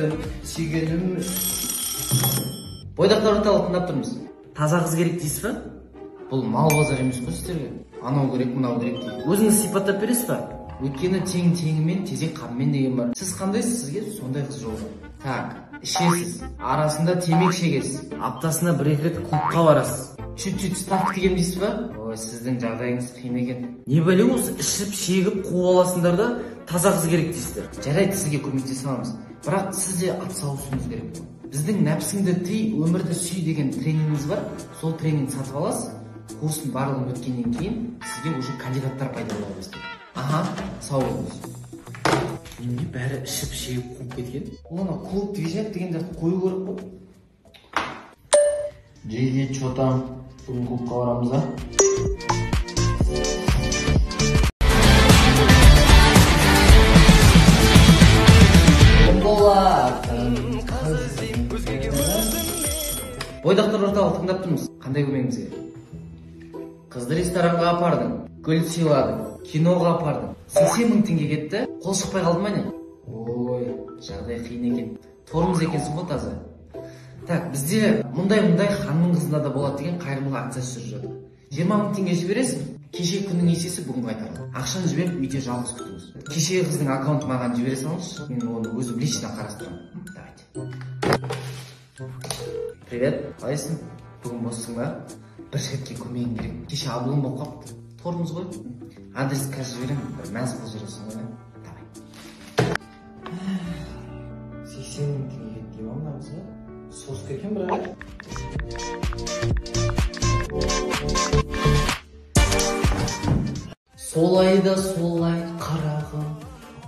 сүйгенім, сүйгенім. Бойдақтар орталық тыңдап тұрмыз. Таза қыз керек дейсіз ба? Бұл мал базар емес қой сіздерге. Анау керек, мынау керек дейді. Өзіңіз сипаттап бересіз ба? Өйткені тең-теңімен, тезек қаммен деген бар. Сіз қандайсыз, сізге сондай қыз жолға. Так, ішесіз, арасында темек шегесіз, Аптасына 1-2 рет клубқа барасыз. Чуть-чуть ставка деген дейсіз ба? Ой, сіздің жағдайыңыз қиын екен. Не бәле осы ішіп шегіп қуып аласыңдар да таза қыз керек дейсіздер. Жарайды, сізге көмектесе аламыз. Бірақ сіз де атсалысуыңыз керек. Біздің нәпсіңді тый, өмірді сүй деген тренингіміз бар. Сол тренинг сатып аласыз. Курсын барлығын өткеннен кейін сізге уже кандидаттар пайда бола бастайды. Аха, сау болыңыз. Неге бәрі ішіп шегіп қуып кеткен? Оны клуб движет дегендерді қою керек қой. Джейди, чё там? Бүгін клубқа барамыз, а? Бойдақтар орталық тыңдап тұрмыз. Қандай көмегіңіз керек? Қызды ресторанға апардың, гүл сыйладың, киноға апардың. 80 000 теңге кетті, қол шықпай қалды ма не? Ой, жағдай қиын екен. Торымыз екенсің ғой таза. Так, бізде мұндай ханның қызында да болады деген қайырымдылық акциясы жүріп жатыр. 20 000 теңге жібересің, кеше күннің есесі бүгін қайтарылады. Ақшаны жіберіп үйде жалғыз күтіңіз. Кешегі қыздың аккаунт маған жібере салыңызшы, мен оны өзім лично қарастырамын. Давайте. Привет, қалайсың? Бүгін боссың ба? Бір жігітке көмегің керек. Кеше абылым болып қапты. Торымыз ғой. Адрес қазір жіберемін, бір мәз қыл жүресің ғой. Давай. 80 000 теңге кетті ма мына қызға? Соғыс екен бірақ. Солай да солай қарағым,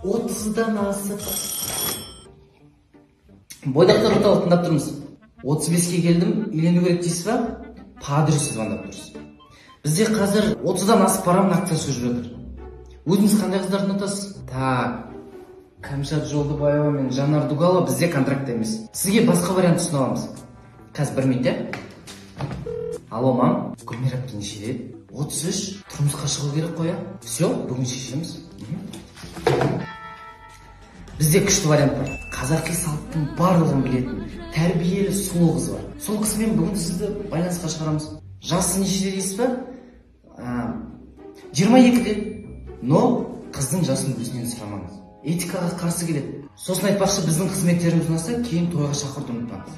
30-дан асып. Бойдақтар орталық тыңдап тұрмыз. 35-ке келдім, үйлену керек дейсіз ба? Падресі звондап тұрсыз. Бізде қазір 30-дан асып барамын акциясы жүріп жатыр. Өзіңіз қандай қыздарды ұнатасыз? Так, Камшат Жолдыбаева мен Жанар Дугала бізде контракт емес. Сізге басқа вариант ұсынамыз. Қазір 1 минут. Алло, мам, Гүлмира әпке нешеде? 33, тұрмысқа шығу керек қоя. Все, бүгін шешеміз. Бізде күшті вариант бар. Қазақи салттың барлығын білетін, тәрбиелі сұлу қыз бар. Сол қызбен бүгін сізді байланысқа шығарамыз. Жасы нешеде дейсіз ба? 22-де. Но қыздың жасын өзінен сұрамаңыз. Этикаға қарсы келеді. Сосын айтпақшы, біздің қызметтеріміз ұнаса, кейін тойға шақыруды ұмытпаңыз.